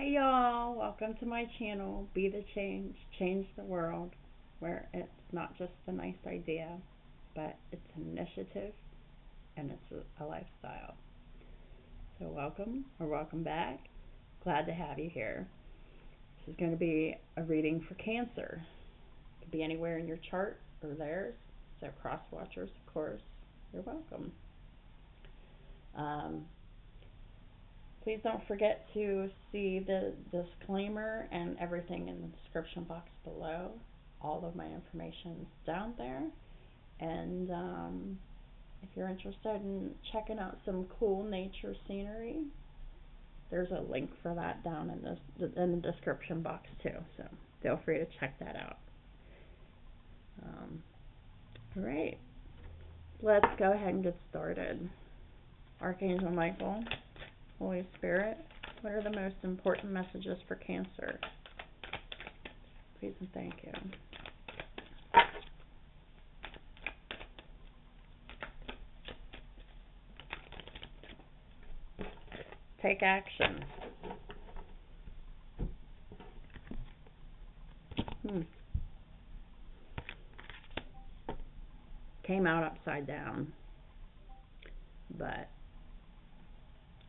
Hey y'all, welcome to my channel, Be the Change, Change the World, where it's not just a nice idea, but it's an initiative and it's a lifestyle. So welcome back. Glad to have you here. This is going to be a reading for Cancer. It could be anywhere in your chart or theirs. So cross watchers, of course, you're welcome. Please don't forget to see the disclaimer and everything in the description box below. All of my information is down there. And if you're interested in checking out some cool nature scenery, there's a link for that down in the description box too. So feel free to check that out. All right, let's go ahead and get started. Archangel Michael, Holy Spirit, what are the most important messages for Cancer? Please and thank you. Take action. Came out upside down, but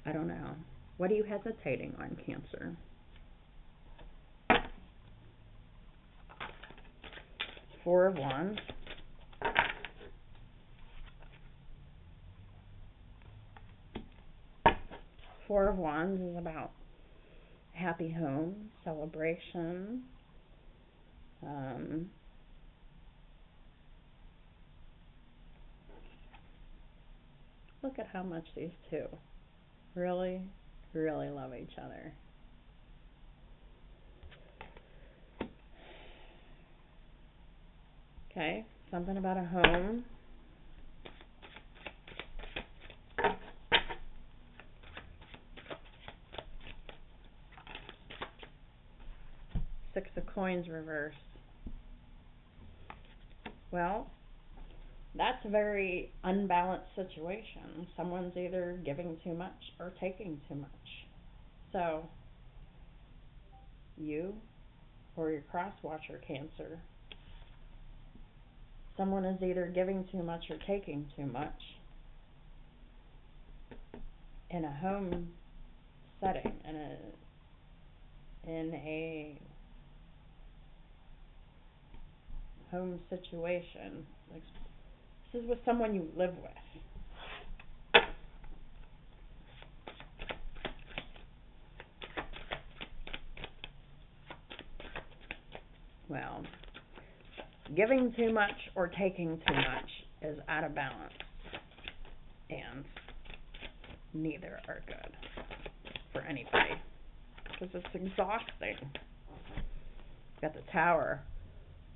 I don't know. What are you hesitating on, Cancer? Four of Wands. Four of Wands is about happy home, celebration. Look at how much these two really, really love each other. Okay, something about a home. Six of Coins reversed. Well, that's a very unbalanced situation. Someone's either giving too much or taking too much. So, you or your cross-watcher, Cancer, someone is either giving too much or taking too much in a home setting, in a home situation. This is with someone you live with. Well, giving too much or taking too much is out of balance, and neither are good for anybody because it's exhausting. Got the Tower.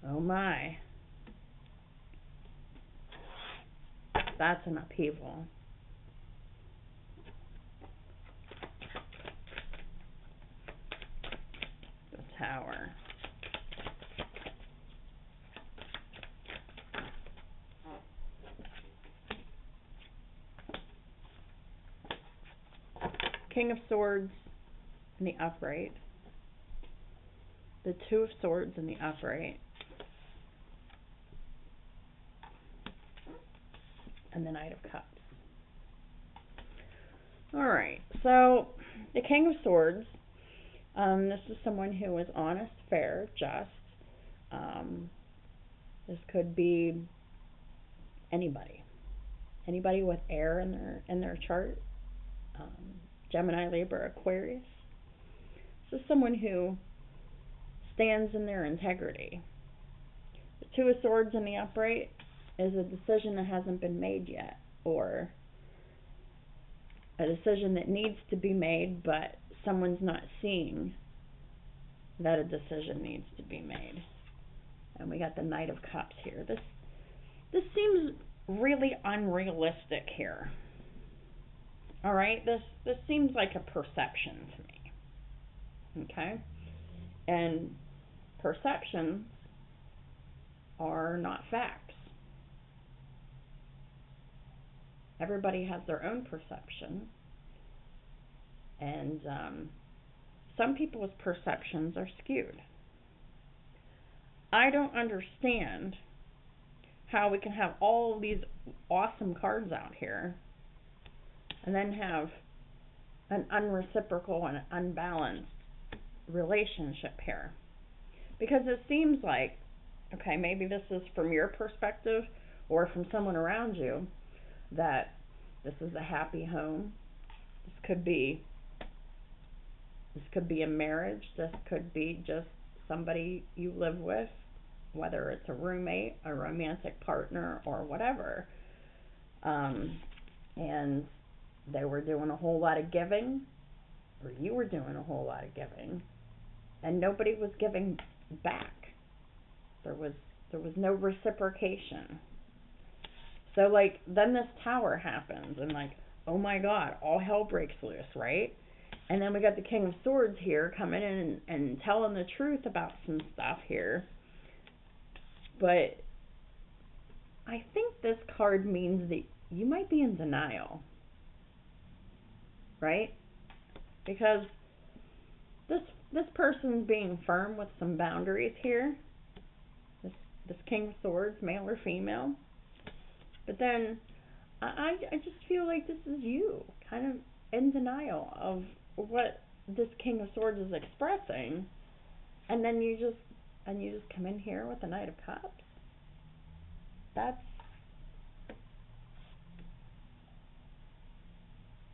Oh my. That's an upheaval. The Tower. King of Swords in the upright. The Two of Swords in the upright. And the Knight of Cups. Alright, so the King of Swords, this is someone who is honest, fair, just. This could be anybody. Anybody with air in their chart. Gemini, Libra, Aquarius. This is someone who stands in their integrity. The Two of Swords in the upright is a decision that hasn't been made yet, or a decision that needs to be made, but someone's not seeing that a decision needs to be made. And we got the Knight of Cups here. This seems really unrealistic here. All right, this seems like a perception to me. Okay, and perceptions are not facts. Everybody has their own perception, and some people's perceptions are skewed. I don't understand how we can have all these awesome cards out here and then have an unreciprocal and unbalanced relationship here. Because it seems like, okay, maybe this is from your perspective or from someone around you, that this is a happy home. This could be a marriage. This could be just somebody you live with, whether it's a roommate, a romantic partner, or whatever. And they were doing a whole lot of giving, or you were doing a whole lot of giving, and nobody was giving back. There was no reciprocation. So like then this tower happens, and like, oh my God, all hell breaks loose, right? And then we got the King of Swords here coming in and telling the truth about some stuff here. But I think this card means that you might be in denial, right? Because this person's being firm with some boundaries here. This King of Swords, male or female. But then I just feel like this is you, kind of in denial of what this King of Swords is expressing, and then you just come in here with the Knight of Cups. That's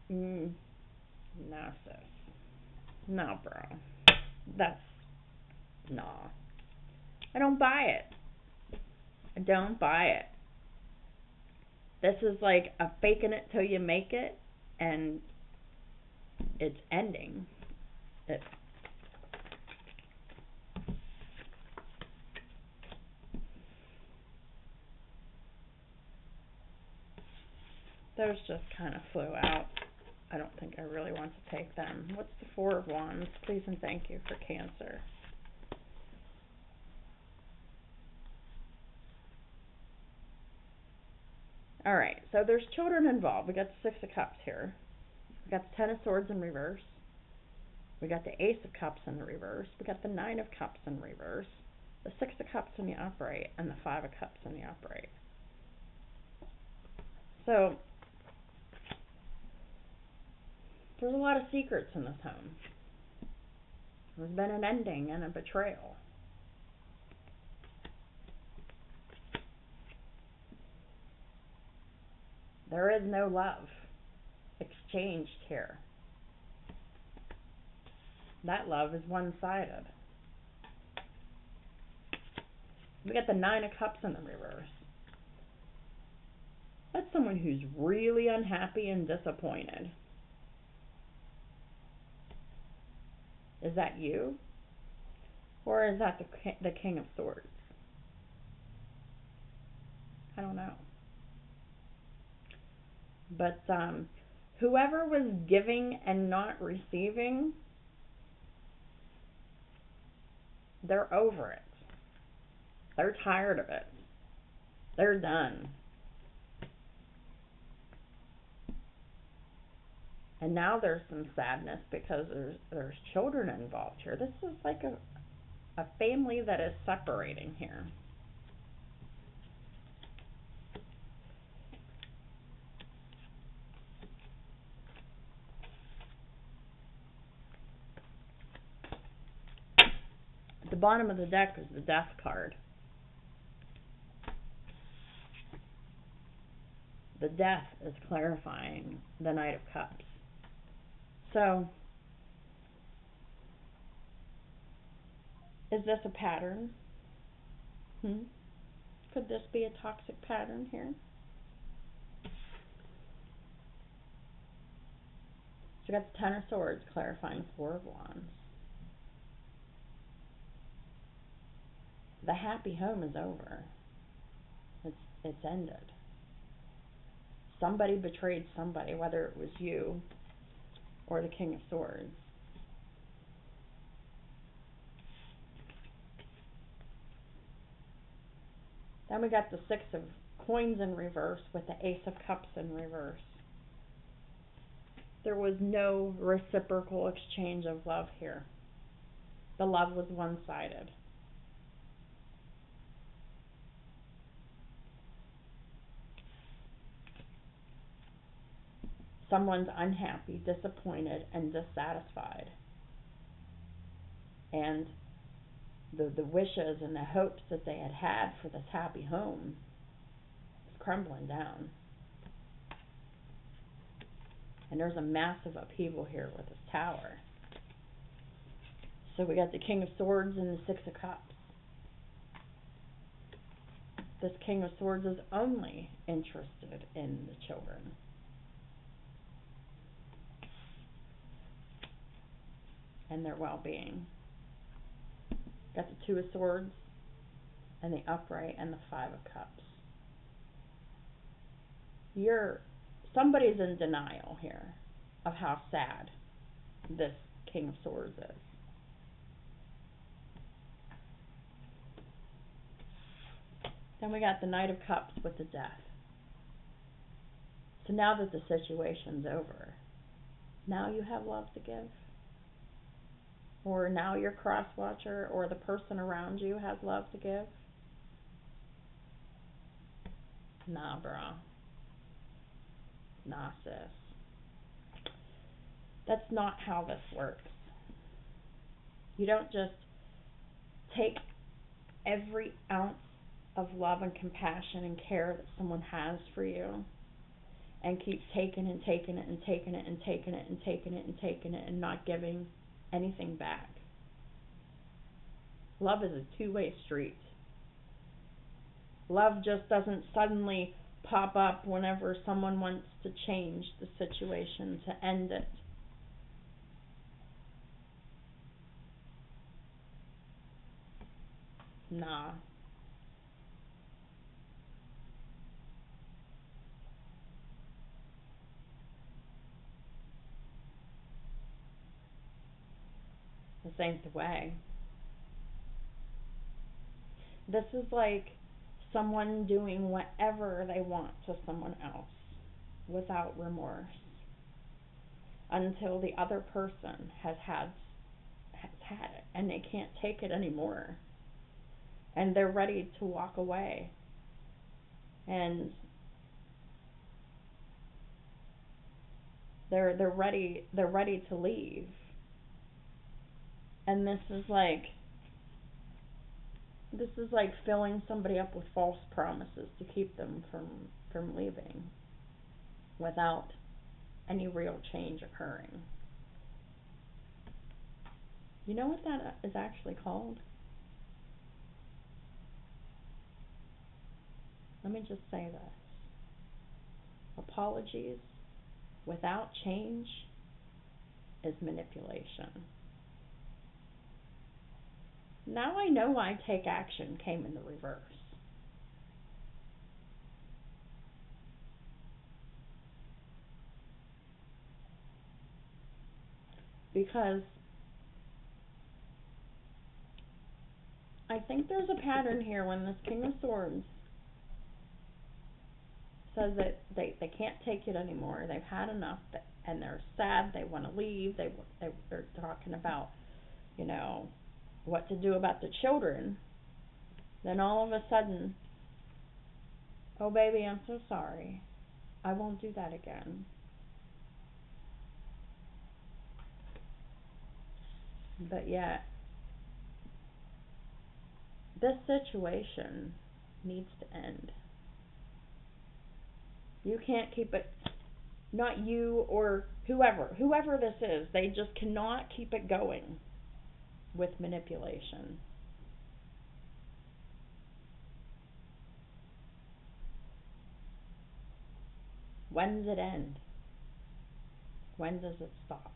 no, sis. No, bro. That's no. I don't buy it. I don't buy it. This is like a faking it till you make it, and it's ending. Those just kind of flew out. I don't think I really want to take them. What's the Four of Wands? Please and thank you for Cancer. All right, so there's children involved. We got the Six of Cups here. We got the Ten of Swords in reverse. We got the Ace of Cups in the reverse. We got the Nine of Cups in reverse. The Six of Cups in the upright, and the Five of Cups in the upright. So there's a lot of secrets in this home. There's been an ending and a betrayal. There is no love exchanged here. That love is one-sided. We got the Nine of Cups in the reverse. That's someone who's really unhappy and disappointed. Is that you? Or is that the King of Swords? I don't know. But whoever was giving and not receiving, they're over it. They're tired of it. They're done. And now there's some sadness because there's children involved here. This is like a family that is separating here. At the bottom of the deck is the Death card. The Death is clarifying the Knight of Cups. So, is this a pattern? Could this be a toxic pattern here? So we got the Ten of Swords clarifying Four of Wands. The happy home is over. It's ended. Somebody betrayed somebody, whether it was you or the King of Swords. Then we got the Six of Coins in reverse with the Ace of Cups in reverse. There was no reciprocal exchange of love here. The love was one-sided. Someone's unhappy, disappointed, and dissatisfied. And the wishes and the hopes that they had for this happy home is crumbling down. And there's a massive upheaval here with this tower. So we got the King of Swords and the Six of Cups. This King of Swords is only interested in the children. And their well-being. Got the Two of Swords and the Upright and the Five of Cups. Somebody's in denial here of how sad this King of Swords is. Then we got the Knight of Cups with the Death. So now that the situation's over, now you have love to give? Or now your cross-watcher or the person around you has love to give? Nah, bro. Nah, sis. That's not how this works. You don't just take every ounce of love and compassion and care that someone has for you and keep taking and taking it and taking it and taking it and taking it and taking it and not giving anything back. Love is a two-way street. Love just doesn't suddenly pop up whenever someone wants to change the situation, to end it. Nah. This ain't the way. This is like someone doing whatever they want to someone else without remorse until the other person has had it and they can't take it anymore and they're ready to walk away and they're ready to leave. And this is like filling somebody up with false promises to keep them from leaving without any real change occurring. You know what that is actually called? Let me just say this. Apologies without change is manipulation. Now I know why take action came in the reverse. Because I think there's a pattern here when this King of Swords says that they can't take it anymore. They've had enough, and they're sad. They want to leave. They're talking about, what to do about the children. Then all of a sudden, oh baby, I'm so sorry. I won't do that again. But yet, this situation needs to end. You can't keep it, not you or whoever this is, they just cannot keep it going with manipulation. When does it end? When does it stop?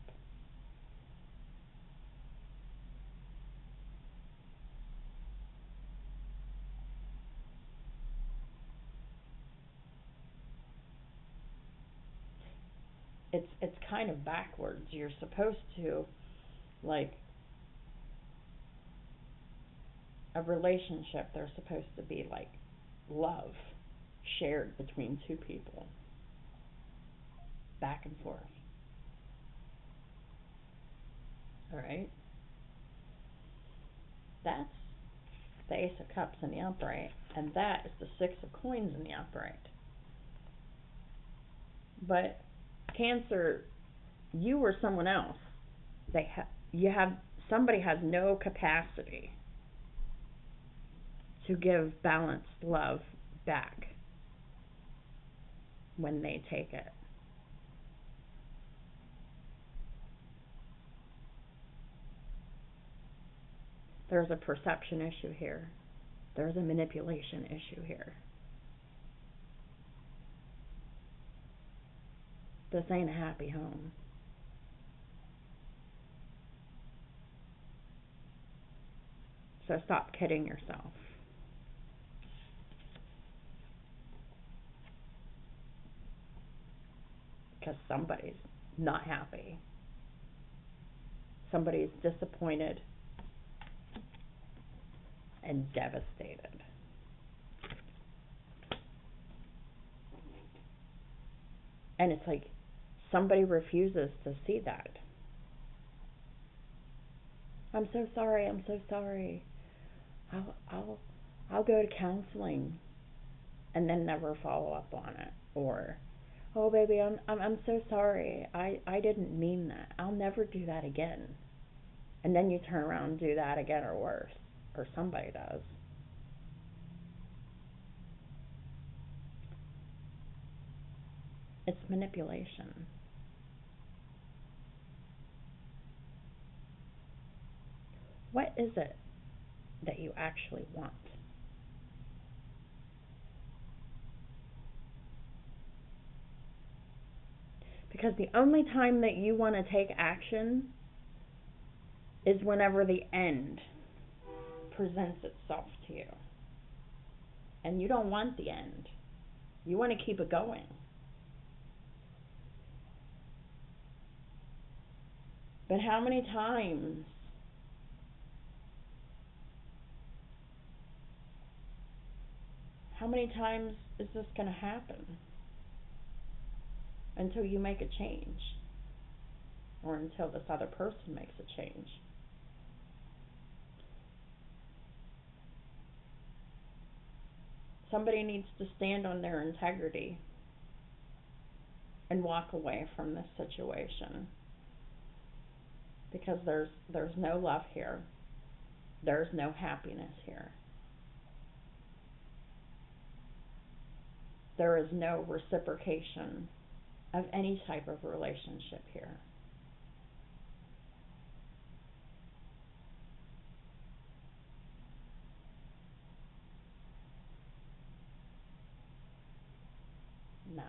It's kind of backwards. You're supposed to, like, a relationship, there's supposed to be like love shared between two people, back and forth. All right? That's the Ace of Cups in the upright, and that is the Six of Coins in the upright. But Cancer, you or someone else, you have somebody has no capacity to give balanced love back when they take it. There's a perception issue here. There's a manipulation issue here. This ain't a happy home. So stop kidding yourself. Because somebody's not happy. Somebody's disappointed and devastated. And it's like somebody refuses to see that. I'm so sorry. I'm so sorry. I'll go to counseling, and then never follow up on it. Or, oh baby, I'm so sorry. I didn't mean that. I'll never do that again. And then you turn around and do that again, or worse, or somebody does. It's manipulation. What is it that you actually want? Because the only time that you want to take action is whenever the end presents itself to you. And you don't want the end. You want to keep it going. But how many times is this going to happen? Until you make a change. Or until this other person makes a change. Somebody needs to stand on their integrity and walk away from this situation. Because there's no love here. There's no happiness here. There is no reciprocation of any type of relationship here. Nah.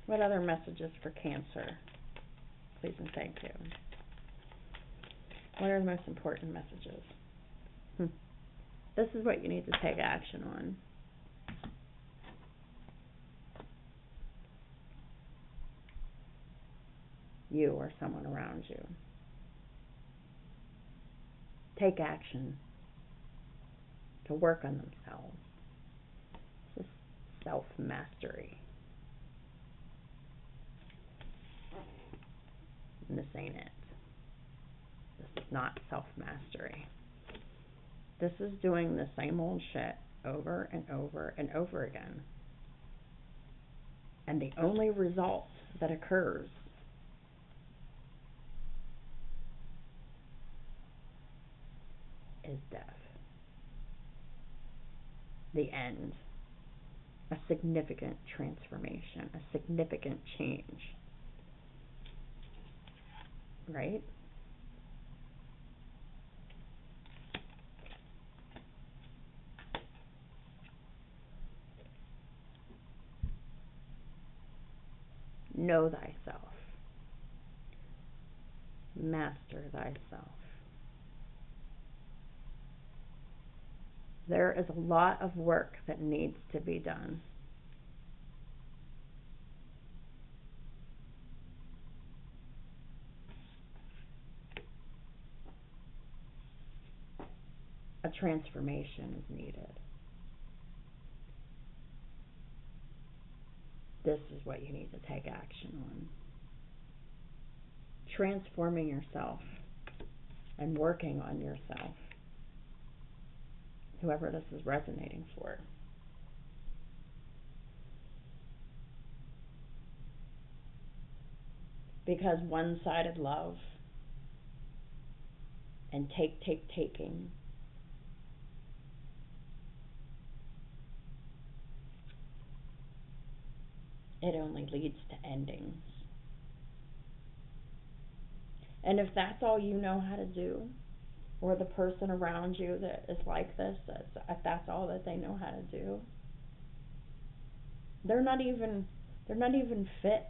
What other messages for Cancer? Please and thank you. What are the most important messages? This is what you need to take action on. You or someone around you. Take action to work on themselves. This is self-mastery. And this ain't it. This is not self-mastery. This is doing the same old shit over and over and over again. And the only result that occurs is death. The end. A significant transformation, a significant change. Right? Know thyself. Master thyself. There is a lot of work that needs to be done. A transformation is needed. this is what you need to take action on. Transforming yourself and working on yourself. Whoever this is resonating for. Because one-sided love and taking it only leads to endings. And if that's all you know how to do, or the person around you that is like this, if that's all that they know how to do, they're not even fit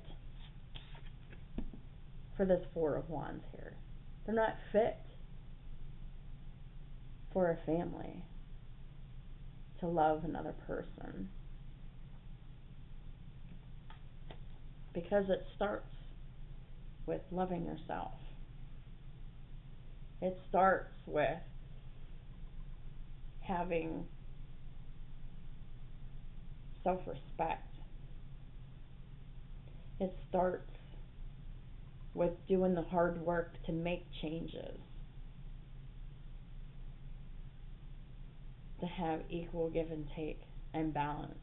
for this Four of Wands here. They're not fit for a family, to love another person. Because it starts with loving yourself. It starts with having self-respect. It starts with doing the hard work to make changes, to have equal give and take and balance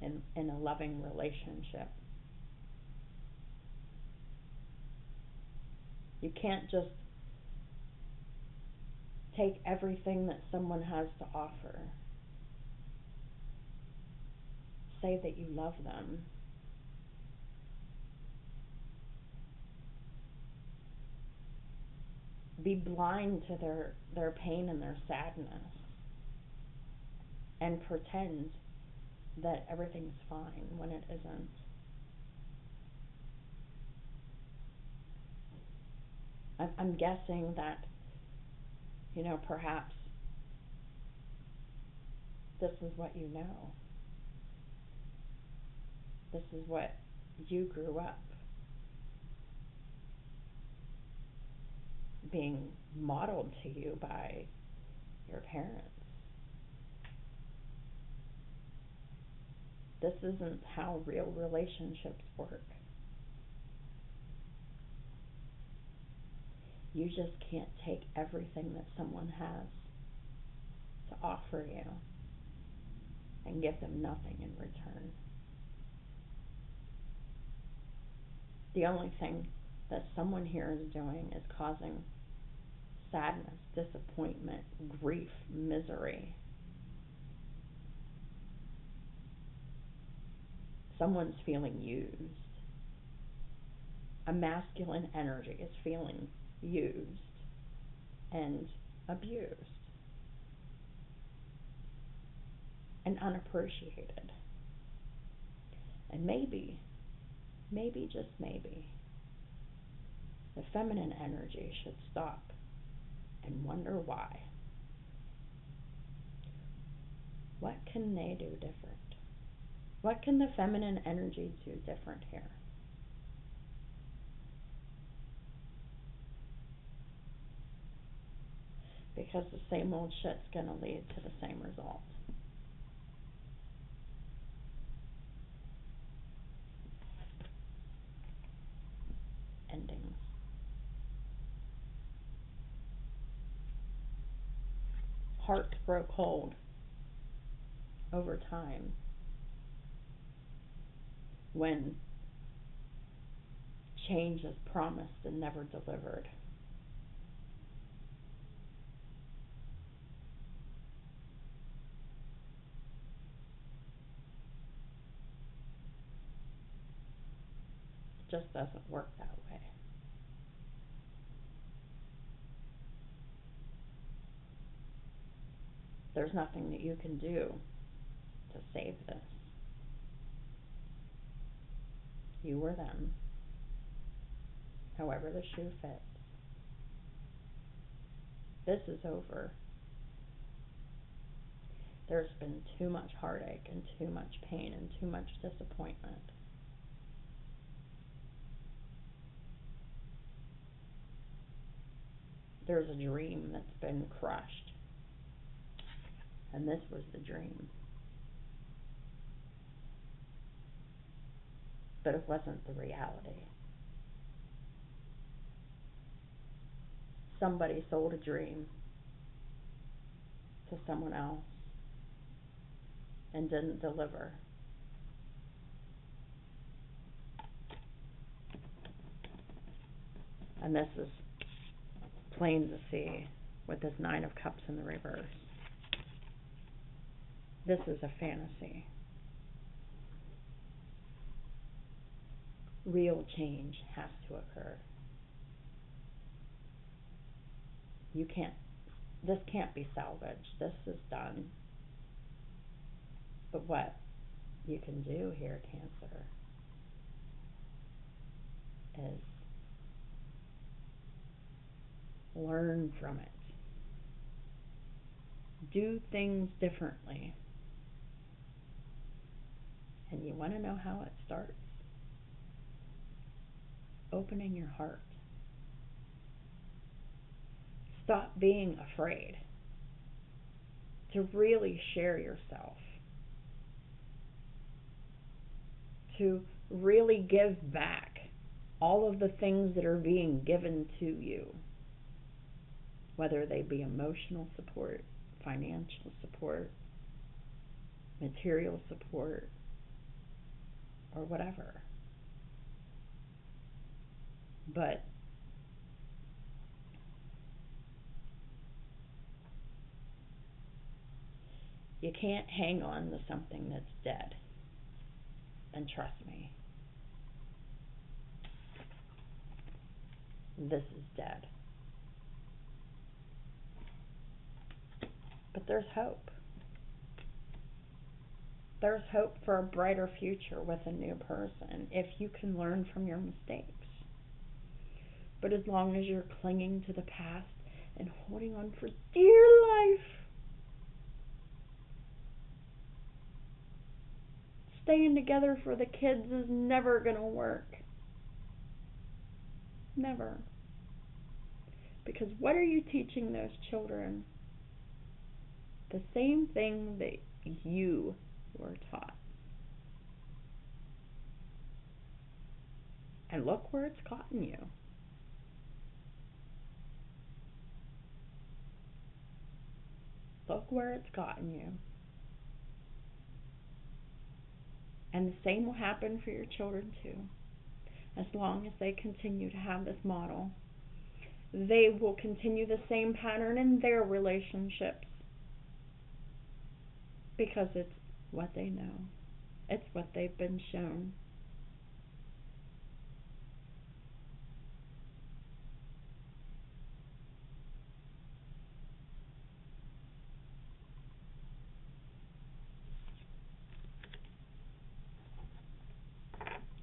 in a loving relationship. You can't just take everything that someone has to offer. Say that you love them. Be blind to their pain and their sadness and pretend that everything's fine when it isn't. I'm guessing that, perhaps this is what you know. This is what you grew up being modeled to you by your parents. This isn't how real relationships work. You just can't take everything that someone has to offer you and give them nothing in return. The only thing that someone here is doing is causing sadness, disappointment, grief, misery. Someone's feeling used. A masculine energy is feeling used and abused and unappreciated. And maybe, just maybe, the feminine energy should stop and wonder why. What can they do different? What can the feminine energy do different here? Because the same old shit's gonna lead to the same result. Endings. Hearts grow cold over time when change is promised and never delivered. It just doesn't work that way. There's nothing that you can do to save this. You or them, however the shoe fits. This is over. There's been too much heartache and too much pain and too much disappointment. There's a dream that's been crushed. And this was the dream. but it wasn't the reality. Somebody sold a dream to someone else and didn't deliver. And this is plain to see with this Nine of Cups in the reverse. This is a fantasy. Real change has to occur. This can't be salvaged. This is done. But what you can do here, Cancer, is learn from it. Do things differently. And you want to know how it starts? Opening your heart. Stop being afraid to really share yourself, to really give back all of the things that are being given to you, whether they be emotional support, financial support, material support, or whatever. But you can't hang on to something that's dead. And trust me, this is dead. But there's hope. There's hope for a brighter future with a new person if you can learn from your mistakes. But as long as you're clinging to the past and holding on for dear life, staying together for the kids is never going to work. Never. Because what are you teaching those children? The same thing that you were taught. And look where it's gotten you. Look where it's gotten you. And the same will happen for your children too. As long as they continue to have this model, they will continue the same pattern in their relationships. Because it's what they know. It's what they've been shown.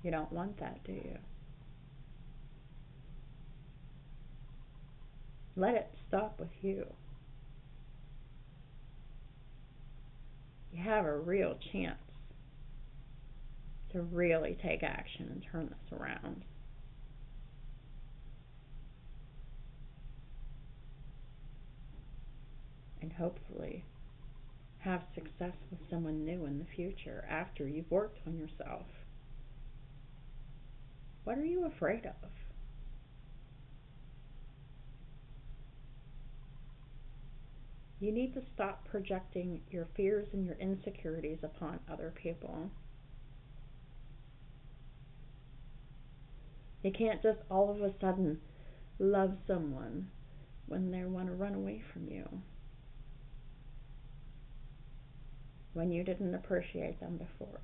You don't want that, do you? Let it stop with you. You have a real chance to really take action and turn this around. And hopefully have success with someone new in the future after you've worked on yourself. What are you afraid of? You need to stop projecting your fears and your insecurities upon other people. You can't just all of a sudden love someone when they want to run away from you, when you didn't appreciate them before.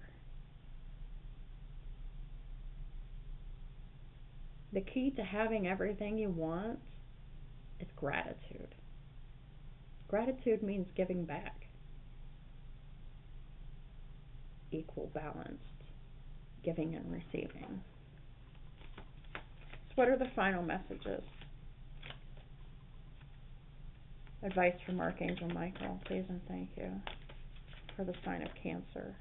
The key to having everything you want is gratitude. Gratitude means giving back. Equal, balanced, giving and receiving. So what are the final messages? Advice from Archangel Michael, please and thank you, for the sign of Cancer.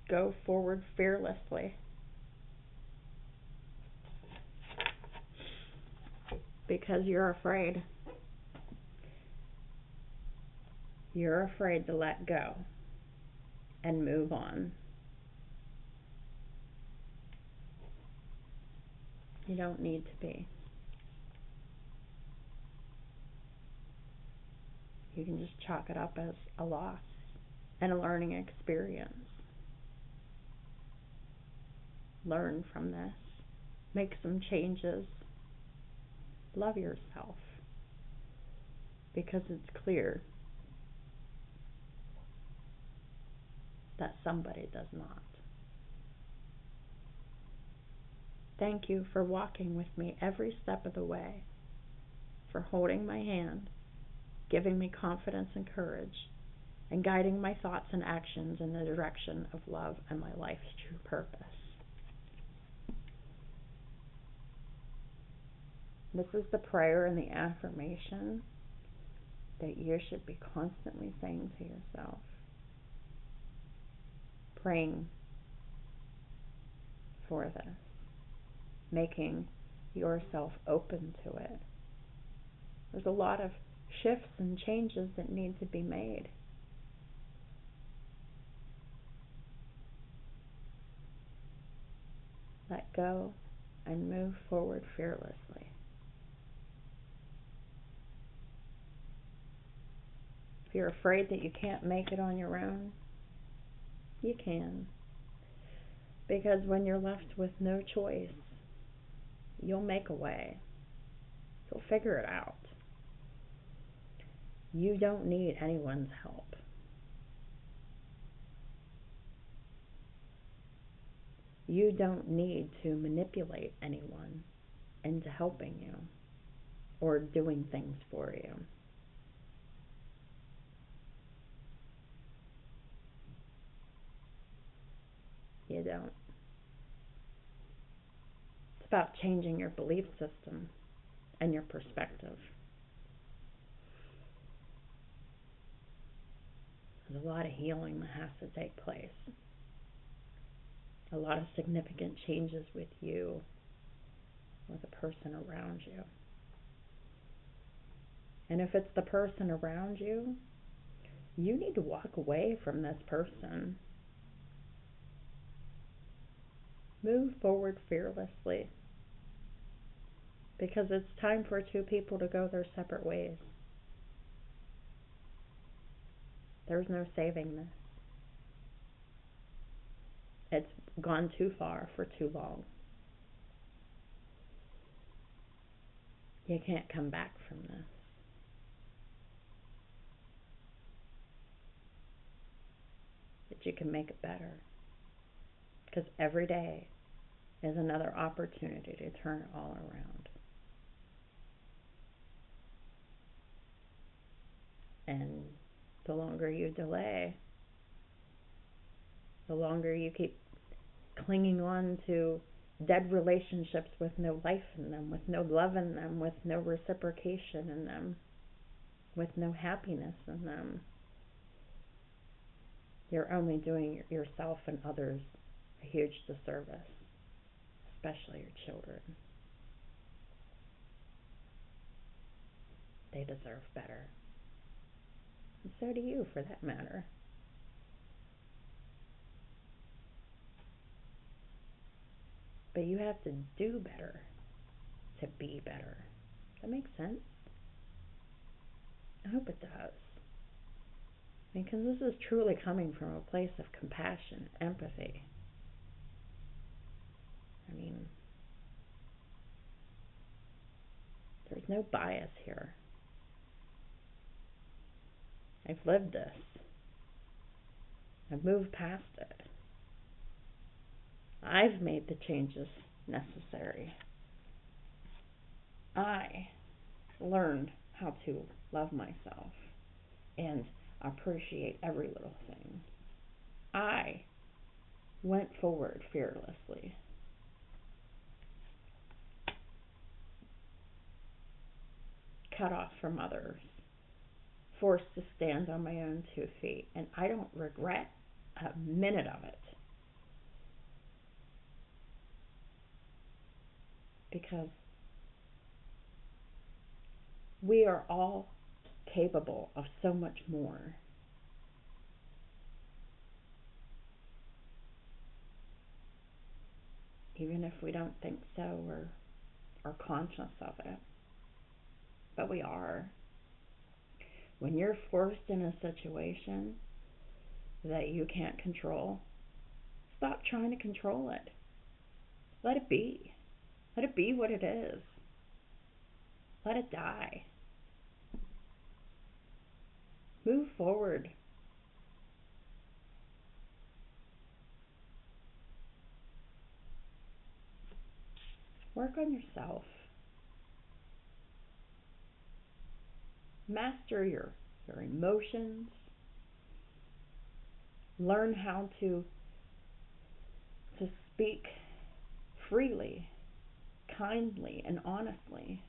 Go forward fearlessly. Because you're afraid. You're afraid to let go and move on. You don't need to be. You can just chalk it up as a loss and a learning experience. Learn from this. Make some changes. Love yourself. Because it's clear that somebody does not. Thank you for walking with me every step of the way, for holding my hand, giving me confidence and courage, and guiding my thoughts and actions in the direction of love and my life's true purpose. This is the prayer and the affirmation that you should be constantly saying to yourself. Praying for this. Making yourself open to it. There's a lot of shifts and changes that need to be made. Let go and move forward fearlessly. If you're afraid that you can't make it on your own, you can. Because when you're left with no choice, you'll make a way. You'll figure it out. You don't need anyone's help. You don't need to manipulate anyone into helping you or doing things for you. You don't. It's about changing your belief system and your perspective. There's a lot of healing that has to take place. A lot of significant changes with you or the person around you. And if it's the person around you, you need to walk away from this person. Move forward fearlessly. Because it's time for two people to go their separate ways. There's no saving this. It's gone too far for too long. You can't come back from this. But you can make it better. Because every day is another opportunity to turn it all around. And the longer you delay, the longer you keep clinging on to dead relationships with no life in them, with no love in them, with no reciprocation in them, with no happiness in them, you're only doing yourself and others a huge disservice, especially your children. They deserve better. And so do you, for that matter. But you have to do better to be better. Does that make sense? I hope it does. Because this is truly coming from a place of compassion, empathy. I mean, there's no bias here. I've lived this. I've moved past it. I've made the changes necessary. I learned how to love myself and appreciate every little thing. I went forward fearlessly. Cut off from others. Forced to stand on my own 2 feet. And I don't regret a minute of it. Because we are all capable of so much more even if we don't think so or are conscious of it. But we are. When you're forced in a situation that you can't control, stop trying to control it. Let it be. Let it be what it is. Let it die. Move forward. Work on yourself. Master your emotions. Learn how to speak freely, kindly, and honestly.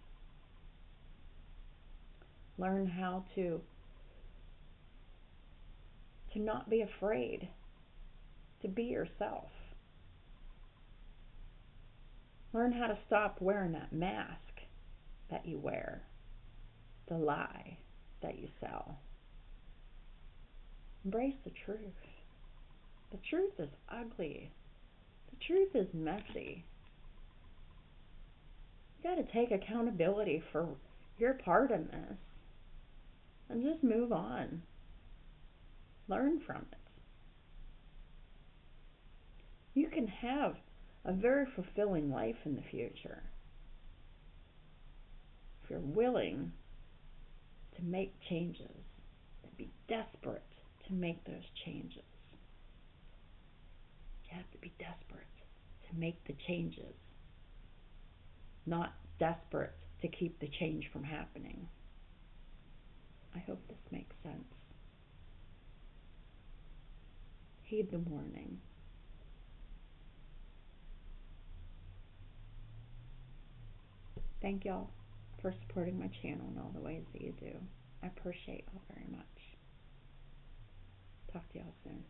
Learn how to not be afraid to be yourself. Learn how to stop wearing that mask that you wear, the lie that you sell. Embrace the truth. The truth is ugly. The truth is messy. You got to take accountability for your part in this and just move on. Learn from it. You can have a very fulfilling life in the future if you're willing to make changes, to be desperate to make those changes. You have to be desperate to make the changes, not desperate to keep the change from happening. I hope this makes sense. Heed the warning. Thank y'all for supporting my channel in all the ways that you do. I appreciate y'all very much. Talk to y'all soon.